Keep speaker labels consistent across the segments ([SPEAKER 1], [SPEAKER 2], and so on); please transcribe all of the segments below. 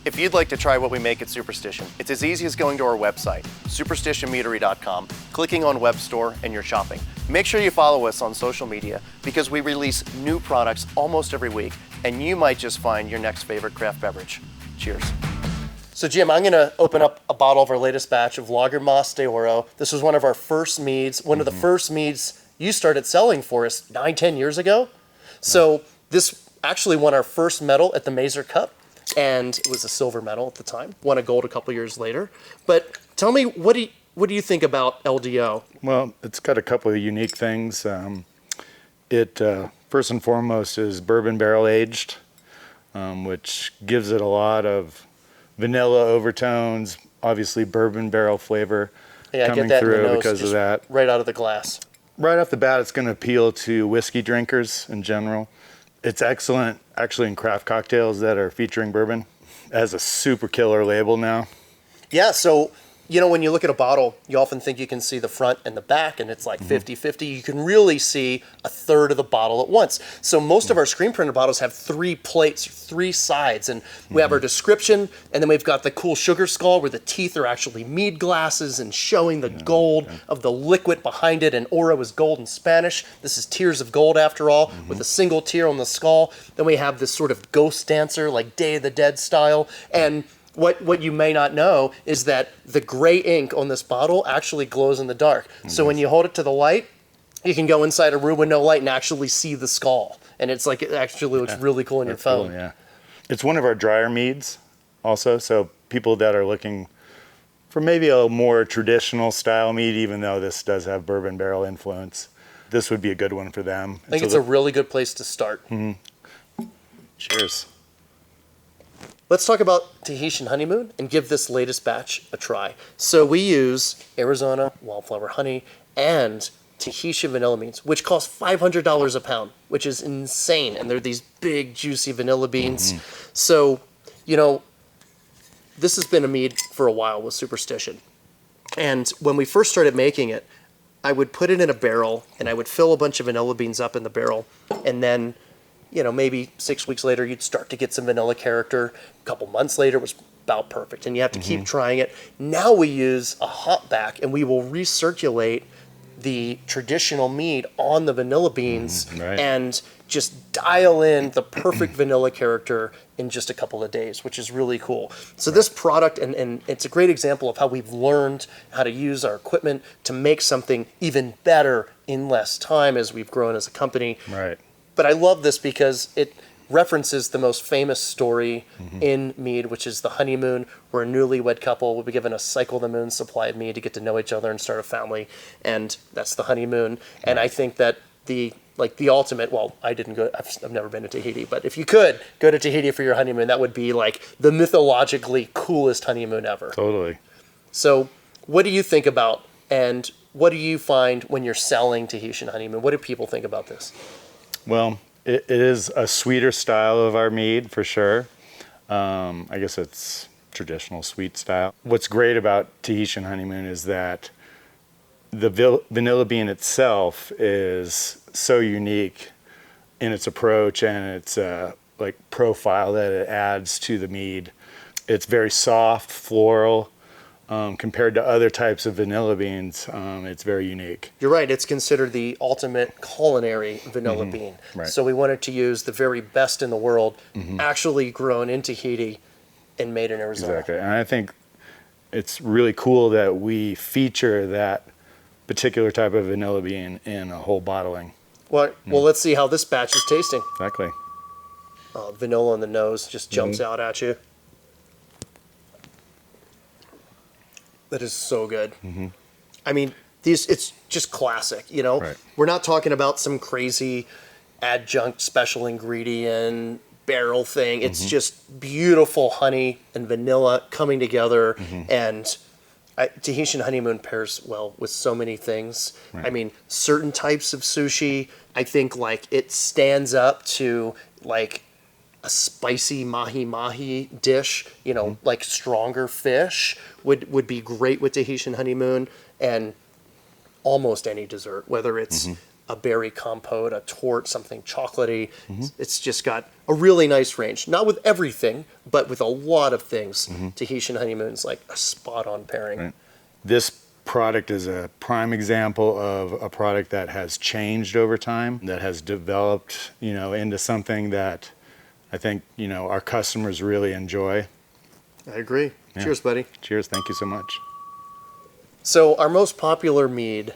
[SPEAKER 1] If you'd like to try what we make at Superstition, it's as easy as going to our website, superstitionmeadery.com, clicking on Web Store, and you're shopping. Make sure you follow us on social media because we release new products almost every week, and you might just find your next favorite craft beverage. Cheers. So Jim, I'm going to open up a bottle of our latest batch of Lager Mas de Oro. This was one of our first meads, one of the first meads you started selling for us 9-10 years ago. So this actually won our first medal at the Mazer Cup. And it was a silver medal at the time. Won a gold a couple years later. But tell me, what do you think about LDO?
[SPEAKER 2] Well, it's got a couple of unique things. It first and foremost is bourbon barrel aged, which gives it a lot of vanilla overtones. Obviously, bourbon barrel flavor coming through because of that.
[SPEAKER 1] Right out of the glass.
[SPEAKER 2] Right off the bat, it's going to appeal to whiskey drinkers in general. It's excellent, actually, in craft cocktails that are featuring bourbon. It has a super killer label now.
[SPEAKER 1] Yeah, so, when you look at a bottle, you often think you can see the front and the back, and it's like 50-50. You can really see a third of the bottle at once. So most of our screen printed bottles have 3 plates, 3 sides, and we have our description, and then we've got the cool sugar skull where the teeth are actually mead glasses and showing the gold of the liquid behind it, and Oro is gold in Spanish. This is tears of gold after all, with a single tear on the skull. Then we have this sort of ghost dancer, like Day of the Dead style, and what you may not know is that the gray ink on this bottle actually glows in the dark. So when you hold it to the light, you can go inside a room with no light and actually see the skull. And it's like, it actually looks really cool on your phone.
[SPEAKER 2] Cool, yeah. It's one of our drier meads also. So people that are looking for maybe a more traditional style mead, even though this does have bourbon barrel influence, this would be a good one for them.
[SPEAKER 1] I think it's a really good place to start.
[SPEAKER 2] Cheers.
[SPEAKER 1] Let's talk about Tahitian Honeymoon and give this latest batch a try. So we use Arizona wildflower honey and Tahitian vanilla beans, which cost $500 a pound, which is insane. And they're these big, juicy vanilla beans. So, this has been a mead for a while with Superstition. And when we first started making it, I would put it in a barrel and I would fill a bunch of vanilla beans up in the barrel, and then maybe 6 weeks later, you'd start to get some vanilla character. A couple months later, it was about perfect, and you have to keep trying it. Now we use a hop back, and we will recirculate the traditional mead on the vanilla beans and just dial in the perfect vanilla character in just a couple of days, which is really cool. So this product, and it's a great example of how we've learned how to use our equipment to make something even better in less time as we've grown as a company.
[SPEAKER 2] Right.
[SPEAKER 1] But I love this because it references the most famous story in mead, which is the honeymoon, where a newlywed couple will be given a cycle of the moon supply of mead to get to know each other and start a family, and that's the honeymoon. And I think that the ultimate, well, I've never been to Tahiti, but if you could go to Tahiti for your honeymoon, that would be like the mythologically coolest honeymoon ever.
[SPEAKER 2] Totally.
[SPEAKER 1] So what do you think about, and what do you find when you're selling Tahitian honeymoon? What do people think about this?
[SPEAKER 2] Well, it is a sweeter style of our mead for sure. I guess it's traditional sweet style. What's great about Tahitian Honeymoon is that the vanilla bean itself is so unique in its approach and its profile that it adds to the mead. It's very soft, floral. Compared to other types of vanilla beans, it's very unique.
[SPEAKER 1] You're right. It's considered the ultimate culinary vanilla bean.
[SPEAKER 2] Right.
[SPEAKER 1] So we wanted to use the very best in the world, actually grown in Tahiti and made in Arizona.
[SPEAKER 2] Exactly. And I think it's really cool that we feature that particular type of vanilla bean in a whole bottling.
[SPEAKER 1] Well, let's see how this batch is tasting.
[SPEAKER 2] Exactly.
[SPEAKER 1] Vanilla on the nose just jumps out at you. That is so good. I mean, it's just classic,
[SPEAKER 2] Right.
[SPEAKER 1] We're not talking about some crazy adjunct special ingredient barrel thing. It's just beautiful honey and vanilla coming together. And Tahitian Honeymoon pairs well with so many things.
[SPEAKER 2] Right.
[SPEAKER 1] I mean, certain types of sushi, I think it stands up to a spicy mahi-mahi dish, like stronger fish would be great with Tahitian Honeymoon, and almost any dessert, whether it's a berry compote, a tort, something chocolatey. It's just got a really nice range. Not with everything, but with a lot of things. Tahitian honeymoon's like a spot-on pairing.
[SPEAKER 2] Right. This product is a prime example of a product that has changed over time, that has developed, into something that I think, our customers really enjoy.
[SPEAKER 1] I agree.
[SPEAKER 2] Yeah.
[SPEAKER 1] Cheers, buddy.
[SPEAKER 2] Cheers. Thank you so much.
[SPEAKER 1] So our most popular mead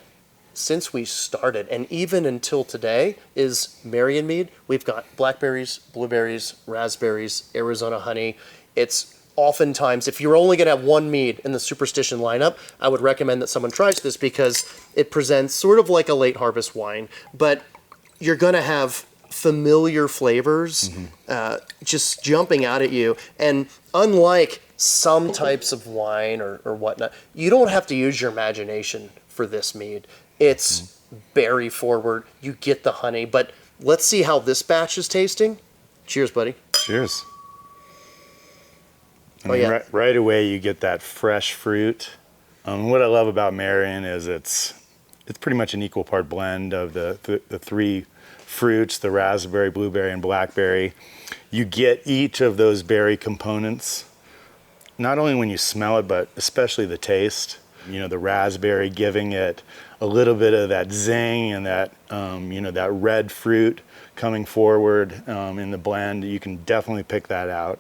[SPEAKER 1] since we started, and even until today, is Marion mead. We've got blackberries, blueberries, raspberries, Arizona honey. It's oftentimes, if you're only going to have one mead in the Superstition lineup, I would recommend that someone tries this because it presents sort of like a late harvest wine, but you're going to have familiar flavors just jumping out at you. And unlike some types of wine or whatnot, you don't have to use your imagination for this mead. It's berry forward. You get the honey, but let's see how this batch is tasting. Cheers, buddy.
[SPEAKER 2] Cheers. Right away you get that fresh fruit. What I love about Marion is it's pretty much an equal part blend of the three fruits, the raspberry, blueberry, and blackberry. You get each of those berry components, not only when you smell it, but especially the taste. The raspberry giving it a little bit of that zing and that, that red fruit coming forward in the blend. You can definitely pick that out.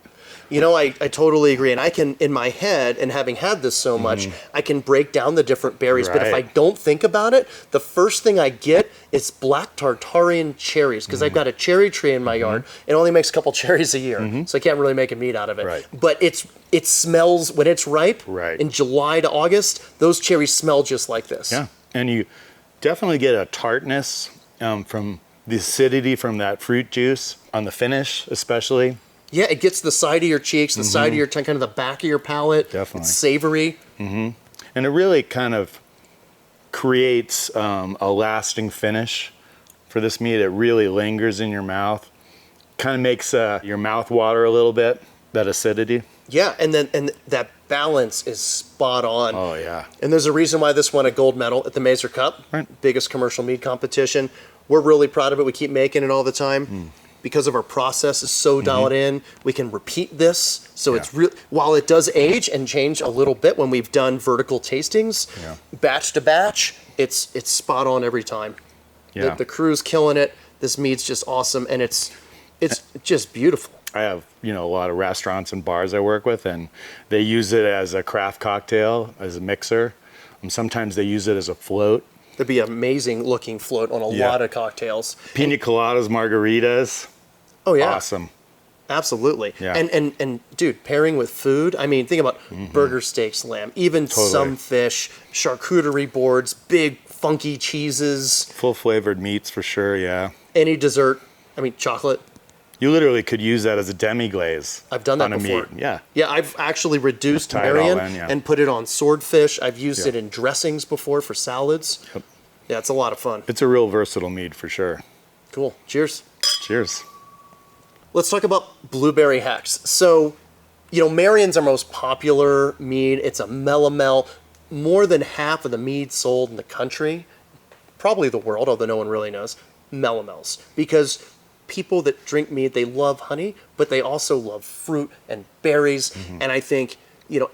[SPEAKER 1] I totally agree. And I can, in my head, and having had this so much, I can break down the different berries. But if I don't think about it, the first thing I get is black Tartarian cherries, because I've got a cherry tree in my yard. It only makes a couple cherries a year, so I can't really make a mead out of it.
[SPEAKER 2] Right.
[SPEAKER 1] But it smells, when it's ripe, in July to August, those cherries smell just like this.
[SPEAKER 2] Yeah, and you definitely get a tartness from the acidity from that fruit juice on the finish, especially. Yeah,
[SPEAKER 1] it gets the side of your cheeks, the side of your tongue, kind of the back of your palate.
[SPEAKER 2] Definitely.
[SPEAKER 1] It's savory.
[SPEAKER 2] And it really kind of creates a lasting finish for this mead. It really lingers in your mouth. Kind of makes your mouth water a little bit, that acidity.
[SPEAKER 1] Yeah, and that balance is spot on.
[SPEAKER 2] Oh, yeah.
[SPEAKER 1] And there's a reason why this won a gold medal at the Mazer Cup, biggest commercial mead competition. We're really proud of it. We keep making it all the time. Because of our process is so dialed in, we can repeat this. So it's while it does age and change a little bit when we've done vertical tastings, batch to batch, it's spot on every time.
[SPEAKER 2] Yeah.
[SPEAKER 1] The crew's killing it. This mead's just awesome, and it's just beautiful.
[SPEAKER 2] I have, a lot of restaurants and bars I work with, and they use it as a craft cocktail, as a mixer. Sometimes they use it as a float.
[SPEAKER 1] There'd be an amazing looking float on a lot of cocktails.
[SPEAKER 2] Pina coladas, margaritas.
[SPEAKER 1] Oh yeah.
[SPEAKER 2] Awesome.
[SPEAKER 1] Absolutely.
[SPEAKER 2] Yeah.
[SPEAKER 1] And dude, pairing with food, I mean, think about burger, steaks, lamb, even some fish, charcuterie boards, big funky cheeses.
[SPEAKER 2] Full flavored meats for sure, yeah.
[SPEAKER 1] Any dessert, chocolate.
[SPEAKER 2] You literally could use that as a demi-glaze.
[SPEAKER 1] I've done that before.
[SPEAKER 2] Meat. Yeah.
[SPEAKER 1] Yeah, I've actually reduced Marion and put it on swordfish. I've used it in dressings before for salads.
[SPEAKER 2] Yep.
[SPEAKER 1] Yeah, it's a lot of fun.
[SPEAKER 2] It's a real versatile mead for sure.
[SPEAKER 1] Cool. Cheers.
[SPEAKER 2] Cheers.
[SPEAKER 1] Let's talk about blueberry hacks. So, Marion's our most popular mead. It's a melomel. More than half of the mead sold in the country, probably the world, although no one really knows, melomels. Because people that drink mead, they love honey, but they also love fruit and berries. And I think,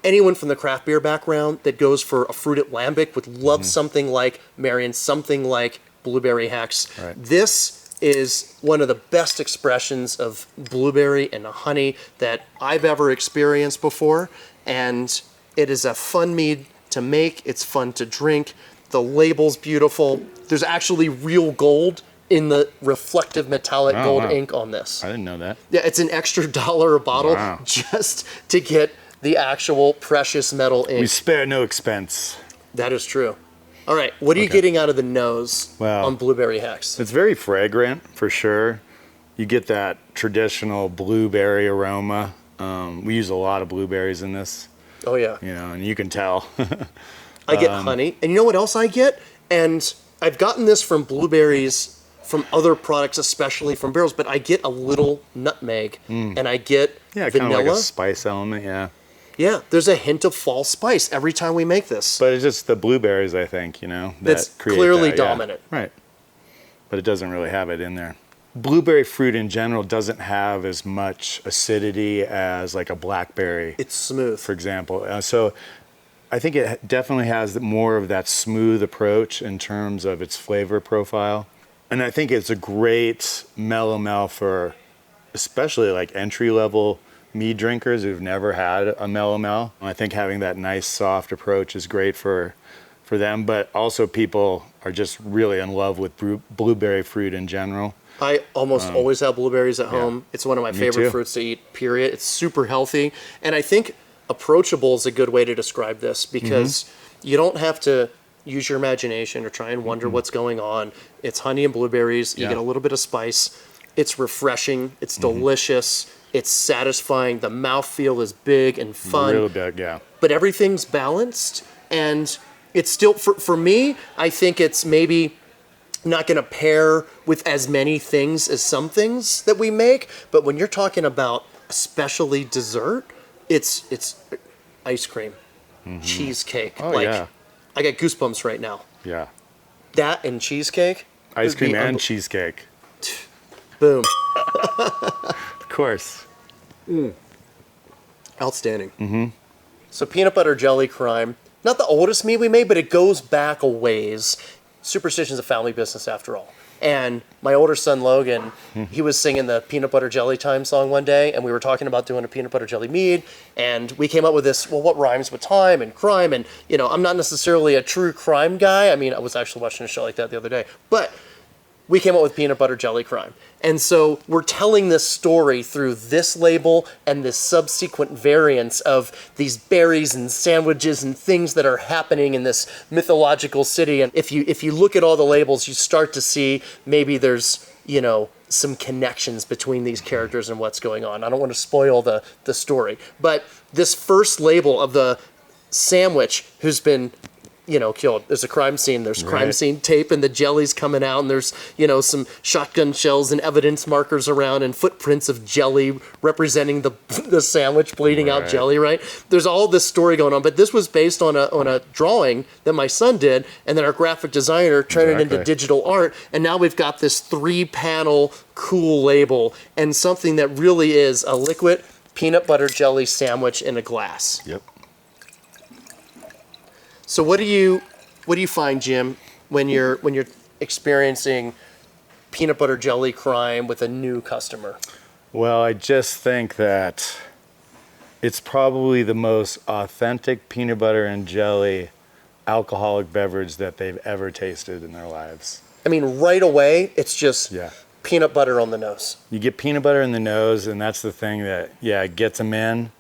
[SPEAKER 1] anyone from the craft beer background that goes for a fruited lambic would love something like Marion, something like blueberry hacks.
[SPEAKER 2] Right.
[SPEAKER 1] This is one of the best expressions of blueberry and honey that I've ever experienced before. And it is a fun mead to make. It's fun to drink. The label's beautiful. There's actually real gold in the reflective metallic gold ink on this.
[SPEAKER 2] I didn't know that.
[SPEAKER 1] Yeah, it's an extra $1 a bottle just to get the actual precious metal ink.
[SPEAKER 2] We spare no expense.
[SPEAKER 1] That is true. All right, what are you getting out of the nose on blueberry hacks?
[SPEAKER 2] It's very fragrant for sure. You get that traditional blueberry aroma. We use a lot of blueberries in this.
[SPEAKER 1] Oh yeah.
[SPEAKER 2] And you can tell.
[SPEAKER 1] I get honey. And you know what else I get? And I've gotten this from blueberries from other products, especially from barrels, but I get a little nutmeg and I get vanilla.
[SPEAKER 2] Kind of like a spice element,
[SPEAKER 1] Yeah, there's a hint of fall spice every time we make this.
[SPEAKER 2] But it's just the blueberries, I think, that
[SPEAKER 1] that's
[SPEAKER 2] create
[SPEAKER 1] clearly
[SPEAKER 2] that,
[SPEAKER 1] dominant.
[SPEAKER 2] Right. but it doesn't really have it in there. Blueberry fruit in general doesn't have as much acidity as like a blackberry.
[SPEAKER 1] It's smooth.
[SPEAKER 2] For example. So I think it definitely has more of that smooth approach in terms of its flavor profile. And I think it's a great mellow for especially like entry-level mead drinkers who've never had a mellow. I think having that nice soft approach is great for them, but also people are just really in love with blueberry fruit in general.
[SPEAKER 1] I almost always have blueberries at home. It's one of my favorite
[SPEAKER 2] too.
[SPEAKER 1] fruits to eat, period. It's super healthy. And I think approachable is a good way to describe this because you don't have to use your imagination or try and wonder what's going on. It's honey and blueberries. You get a little bit of spice. It's refreshing. It's delicious. It's satisfying. The mouthfeel is big and fun.
[SPEAKER 2] Real big, yeah.
[SPEAKER 1] But everything's balanced. And it's still, for me, I think it's maybe not going to pair with as many things as some things that we make. But when you're talking about especially dessert, it's ice cream, cheesecake.
[SPEAKER 2] Oh, yeah.
[SPEAKER 1] I got goosebumps right now.
[SPEAKER 2] Yeah.
[SPEAKER 1] That and cheesecake.
[SPEAKER 2] Ice cream and cheesecake.
[SPEAKER 1] Boom.
[SPEAKER 2] Of course.
[SPEAKER 1] Outstanding. So peanut butter jelly crime, not the oldest mead we made, but it goes back a ways. Superstition's a family business after all. And my older son, Logan, he was singing the peanut butter jelly time song one day, and we were talking about doing a peanut butter jelly mead, and we came up with this, well, what rhymes with time and crime? And, you know, I'm not necessarily a true crime guy. I mean, I was actually watching a show like that the other day. But we came up with peanut butter jelly crime. And so we're telling this story through this label and this subsequent variants of these berries and sandwiches and things that are happening in this mythological city. And if you look at all the labels, you start to see maybe there's, you know, some connections between these characters and what's going on. I don't want to spoil the story. But this first label of the sandwich who's been, you know, killed. There's a crime scene. There's crime scene tape and the jelly's coming out and there's, you know, some shotgun shells and evidence markers around and footprints of jelly representing the sandwich bleeding out jelly, right? There's all this story going on, but this was based on a drawing that my son did and then our graphic designer turned it into digital art, and now we've got this 3-panel cool label and something that really is a liquid peanut butter jelly sandwich in a glass.
[SPEAKER 2] Yep.
[SPEAKER 1] So what do you find, Jim, when you're experiencing peanut butter jelly crime with a new customer?
[SPEAKER 2] Well, I just think that it's probably the most authentic peanut butter and jelly alcoholic beverage that they've ever tasted in their lives.
[SPEAKER 1] I mean, right away, it's just
[SPEAKER 2] Yeah.
[SPEAKER 1] peanut butter on the nose.
[SPEAKER 2] You get peanut butter in the nose, and that's the thing that, gets them in.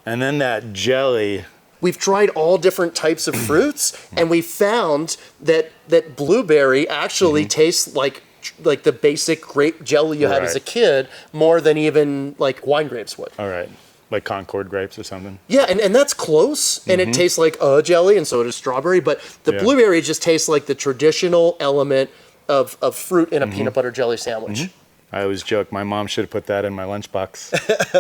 [SPEAKER 2] And then that jelly.
[SPEAKER 1] We've tried all different types of fruits, and we found that blueberry actually tastes like the basic grape jelly you had as a kid more than even like wine grapes would.
[SPEAKER 2] All right. Like Concord grapes or something.
[SPEAKER 1] Yeah, and that's close, and it tastes like a jelly, and so does strawberry, but the blueberry just tastes like the traditional element of fruit in a peanut butter jelly sandwich.
[SPEAKER 2] I always joke, my mom should have put that in my lunchbox.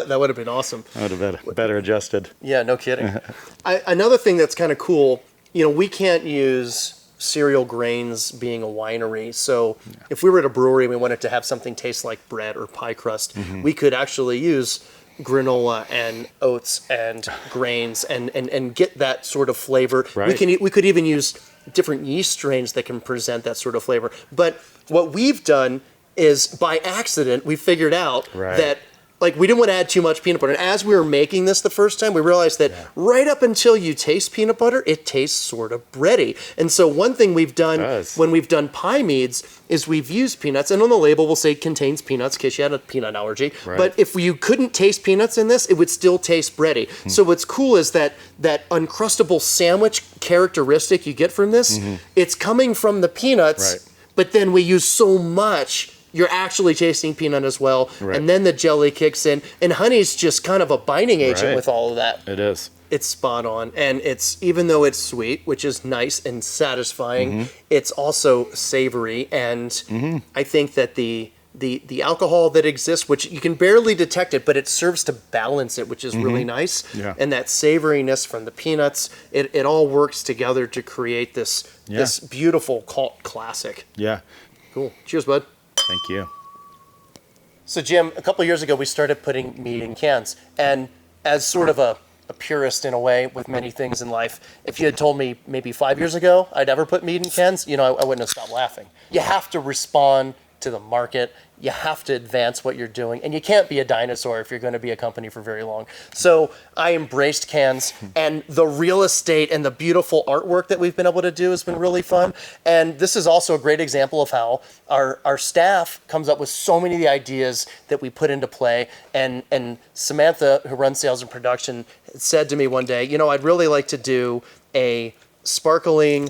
[SPEAKER 1] That would have been awesome.
[SPEAKER 2] That would have been better adjusted.
[SPEAKER 1] Yeah, no kidding. Another thing that's kind of cool, you know, we can't use cereal grains being a winery. So if we were at a brewery and we wanted to have something taste like bread or pie crust, we could actually use granola and oats and grains and get that sort of flavor.
[SPEAKER 2] Right.
[SPEAKER 1] We could even use different yeast strains that can present that sort of flavor. But what we've done is by accident, we figured out that like we didn't want to add too much peanut butter. And as we were making this the first time, we realized that right up until you taste peanut butter, it tastes sort of bready. And so one thing we've done when we've done pie meads is we've used peanuts, and on the label we'll say contains peanuts in case you had a peanut allergy. But if you couldn't taste peanuts in this, it would still taste bready. So what's cool is that uncrustable sandwich characteristic you get from this, it's coming from the peanuts, but then we use so much you're actually tasting peanut as well, and then the jelly kicks in, and honey's just kind of a binding agent with all of that.
[SPEAKER 2] It is.
[SPEAKER 1] It's spot on, and it's, even though it's sweet, which is nice and satisfying, it's also savory, and I think that the alcohol that exists, which you can barely detect it, but it serves to balance it, which is really nice, and that savoriness from the peanuts, it all works together to create this beautiful cult classic.
[SPEAKER 2] Yeah.
[SPEAKER 1] Cool. Cheers, bud.
[SPEAKER 2] Thank you.
[SPEAKER 1] So, Jim, a couple of years ago, we started putting mead in cans. And as sort of a purist in a way with many things in life, if you had told me maybe 5 years ago I'd ever put mead in cans, I wouldn't have stopped laughing. You have to respond to the market. You have to advance what you're doing. And you can't be a dinosaur if you're going to be a company for very long. So I embraced cans, and the real estate and the beautiful artwork that we've been able to do has been really fun. And this is also a great example of how our staff comes up with so many of the ideas that we put into play. And Samantha, who runs sales and production, said to me one day, I'd really like to do a sparkling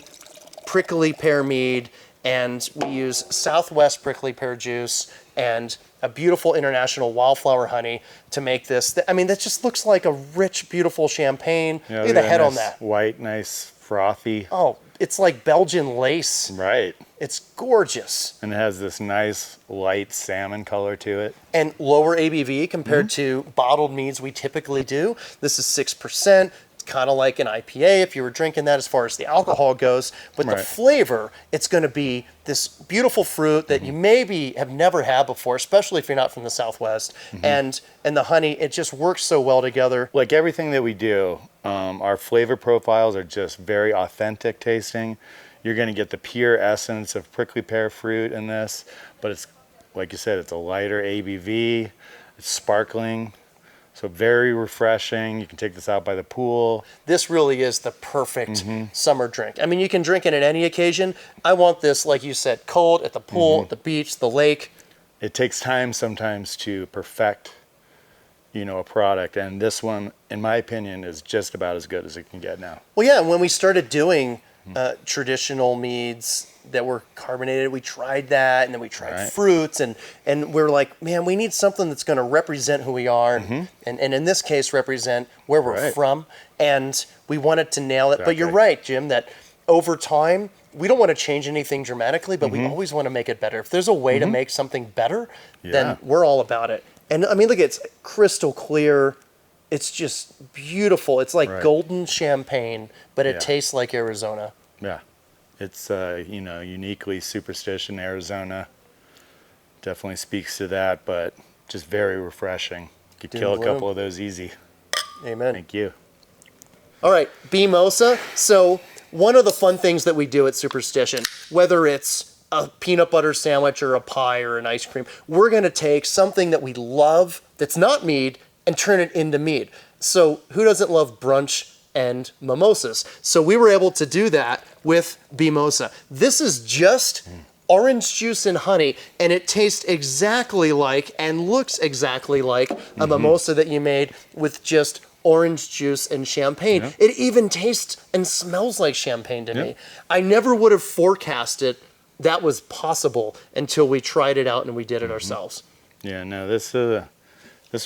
[SPEAKER 1] prickly pear mead, and we use Southwest prickly pear juice and a beautiful international wildflower honey to make this. I mean, that just looks like a rich, beautiful champagne.
[SPEAKER 2] Yeah,
[SPEAKER 1] look at the head
[SPEAKER 2] nice
[SPEAKER 1] on that.
[SPEAKER 2] White, nice, frothy.
[SPEAKER 1] Oh, it's like Belgian lace.
[SPEAKER 2] Right.
[SPEAKER 1] It's gorgeous.
[SPEAKER 2] And it has this nice, light salmon color to it.
[SPEAKER 1] And lower ABV compared to bottled meads we typically do. This is 6%. Kind of like an IPA if you were drinking that as far as the alcohol goes, but the flavor, it's going to be this beautiful fruit that you maybe have never had before, especially if you're not from the Southwest. And the honey, it just works so well together.
[SPEAKER 2] Like everything that we do, our flavor profiles are just very authentic tasting. You're going to get the pure essence of prickly pear fruit in this, but it's, like you said, it's a lighter ABV, it's sparkling. So very refreshing. You can take this out by the pool.
[SPEAKER 1] This really is the perfect summer drink. I mean, you can drink it at any occasion. I want this, like you said, cold at the pool, at the beach, the lake.
[SPEAKER 2] It takes time sometimes to perfect, a product. And this one, in my opinion, is just about as good as it can get now.
[SPEAKER 1] Well, yeah, when we started doing traditional meads that were carbonated, we tried that, and then we tried fruits, and we're like, man, we need something that's going to represent who we are, and in this case, represent where we're from, and we wanted to nail it. Exactly. But you're right, Jim, that over time, we don't want to change anything dramatically, but we always want to make it better. If there's a way to make something better, then we're all about it. And I mean, look, it's crystal clear. It's just beautiful. It's like golden champagne, but it tastes like Arizona.
[SPEAKER 2] Yeah. It's, uniquely Superstition, Arizona. Definitely speaks to that, but just very refreshing. You could kill a couple of those easy.
[SPEAKER 1] Amen.
[SPEAKER 2] Thank you.
[SPEAKER 1] All right, Mimosa. So one of the fun things that we do at Superstition, whether it's a peanut butter sandwich or a pie or an ice cream, we're going to take something that we love that's not mead and turn it into mead. So who doesn't love brunch and mimosas? So we were able to do that with Mimosa. This is just orange juice and honey, and it tastes exactly like and looks exactly like a mimosa that you made with just orange juice and champagne. Yeah. It even tastes and smells like champagne to me. I never would have forecasted that was possible until we tried it out and we did it ourselves.
[SPEAKER 2] Yeah, no, this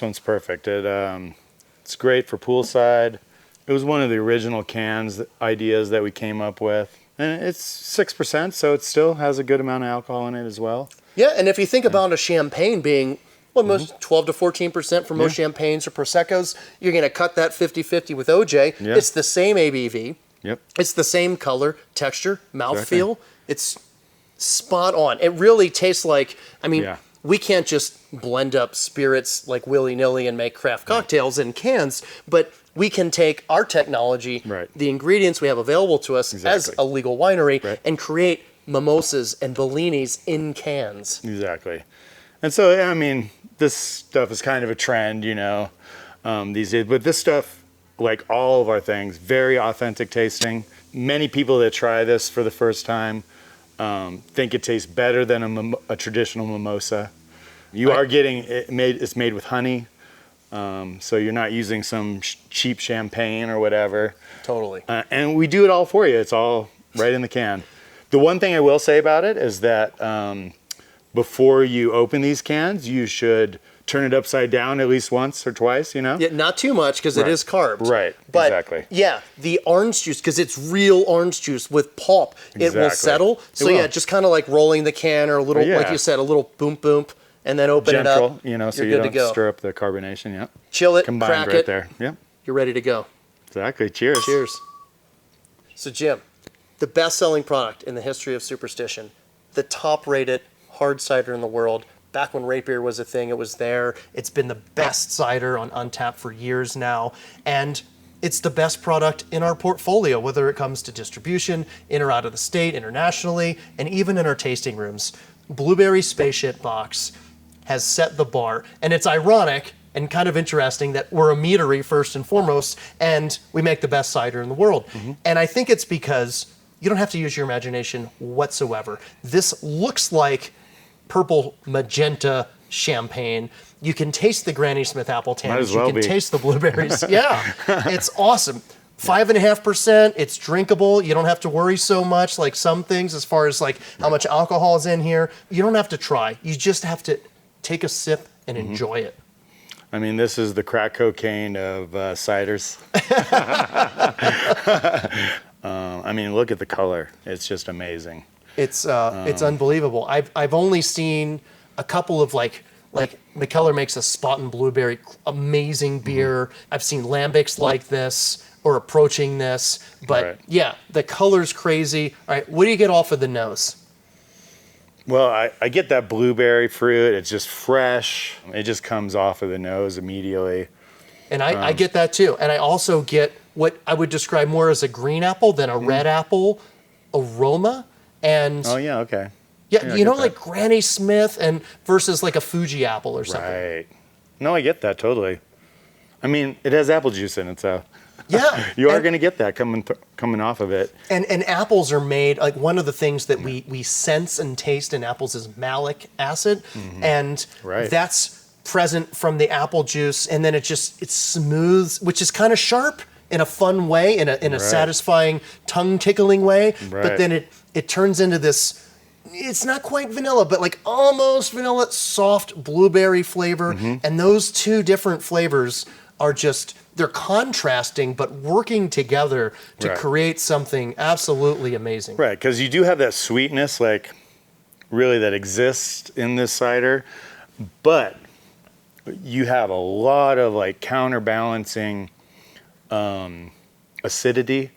[SPEAKER 2] one's perfect. It's great for poolside. It was one of the original cans ideas that we came up with. And it's 6%, so it still has a good amount of alcohol in it as well.
[SPEAKER 1] Yeah, and if you think about a champagne being, most 12 to 14% for most champagnes or Proseccos, you're going to cut that 50-50 with OJ. Yeah. It's the same ABV.
[SPEAKER 2] Yep.
[SPEAKER 1] It's the same color, texture, mouthfeel. It's spot on. It really tastes like, we can't just blend up spirits like willy-nilly and make craft cocktails in cans, but we can take our technology, the ingredients we have available to us as a legal winery, and create mimosas and bellinis in cans.
[SPEAKER 2] Exactly. And so, this stuff is kind of a trend, these days. But this stuff, like all of our things, very authentic tasting. Many people that try this for the first time think it tastes better than a traditional mimosa. You are getting it made. It's made with honey. So you're not using some cheap champagne or whatever.
[SPEAKER 1] Totally.
[SPEAKER 2] And we do it all for you. It's all right in the can. The one thing I will say about it is that before you open these cans, you should turn it upside down at least once or twice, Yeah,
[SPEAKER 1] not too much because it is carbs.
[SPEAKER 2] Right,
[SPEAKER 1] but
[SPEAKER 2] exactly.
[SPEAKER 1] Yeah, the orange juice, because it's real orange juice with pulp, it will settle. So just kind of like rolling the can or a little, like you said, a little boom boom. And then open it up.
[SPEAKER 2] So you don't stir up the carbonation. Yeah.
[SPEAKER 1] Chill it,
[SPEAKER 2] combined
[SPEAKER 1] crack
[SPEAKER 2] right
[SPEAKER 1] it.
[SPEAKER 2] there. Yeah.
[SPEAKER 1] You're ready to go.
[SPEAKER 2] Exactly. Cheers.
[SPEAKER 1] Cheers. So Jim, the best-selling product in the history of Superstition, the top-rated hard cider in the world. Back when rate beer was a thing, it was there. It's been the best cider on Untappd for years now. And it's the best product in our portfolio, whether it comes to distribution, in or out of the state, internationally, and even in our tasting rooms. Blueberry Spaceship Box has set the bar. And it's ironic and kind of interesting that we're a meadery first and foremost, and we make the best cider in the world. And I think it's because you don't have to use your imagination whatsoever. This looks like purple magenta champagne. You can taste the Granny Smith apple tannins. You can taste the blueberries. Yeah, it's awesome. 5.5%. It's drinkable. You don't have to worry so much like some things as far as like how much alcohol is in here. You don't have to try. You just have to take a sip and enjoy it.
[SPEAKER 2] I mean, this is the crack cocaine of ciders. I mean, look at the color. It's just amazing.
[SPEAKER 1] It's unbelievable. I've only seen a couple of like McKellar makes a spot and blueberry amazing beer. I've seen lambics like this or approaching this, but yeah, the color's crazy. All right, what do you get off of the nose?
[SPEAKER 2] Well, I get that blueberry fruit. It's just fresh. It just comes off of the nose immediately.
[SPEAKER 1] And I get that too. And I also get what I would describe more as a green apple than a red apple aroma. And
[SPEAKER 2] oh yeah, okay.
[SPEAKER 1] Yeah, you know, like Granny Smith and versus like a Fuji apple or something.
[SPEAKER 2] Right. No, I get that totally. I mean, it has apple juice in it, so
[SPEAKER 1] yeah,
[SPEAKER 2] you are going to get that coming off of it.
[SPEAKER 1] And apples are made, like one of the things that we sense and taste in apples is malic acid, and that's present from the apple juice, and then it smooths, which is kind of sharp in a fun way, in a satisfying, tongue tickling way. But then it turns into this. It's not quite vanilla, but like almost vanilla, soft blueberry flavor, and those two different flavors are just. They're contrasting, but working together to create something absolutely amazing.
[SPEAKER 2] Right, because you do have that sweetness, like, really that exists in this cider, but you have a lot of, like, counterbalancing acidity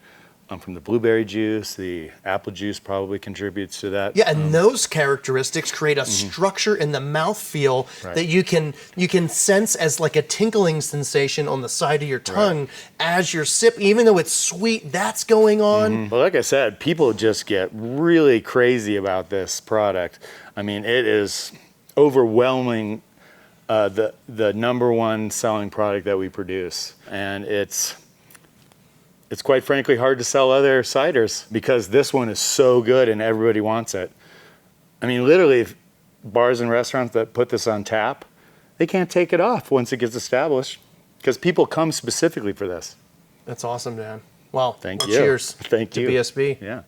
[SPEAKER 2] from the blueberry juice. The apple juice probably contributes to that.
[SPEAKER 1] Yeah, and those characteristics create a structure in the mouthfeel that you can sense as like a tinkling sensation on the side of your tongue as you're sipping. Even though it's sweet, that's going on.
[SPEAKER 2] Well, like I said, people just get really crazy about this product. I mean, it is overwhelming the number one selling product that we produce. And it's quite frankly hard to sell other ciders because this one is so good and everybody wants it. I mean, literally, bars and restaurants that put this on tap, they can't take it off once it gets established because people come specifically for this.
[SPEAKER 1] That's awesome, Dan. Well,
[SPEAKER 2] thank you.
[SPEAKER 1] Cheers
[SPEAKER 2] Thank you.
[SPEAKER 1] to BSB.
[SPEAKER 2] Yeah.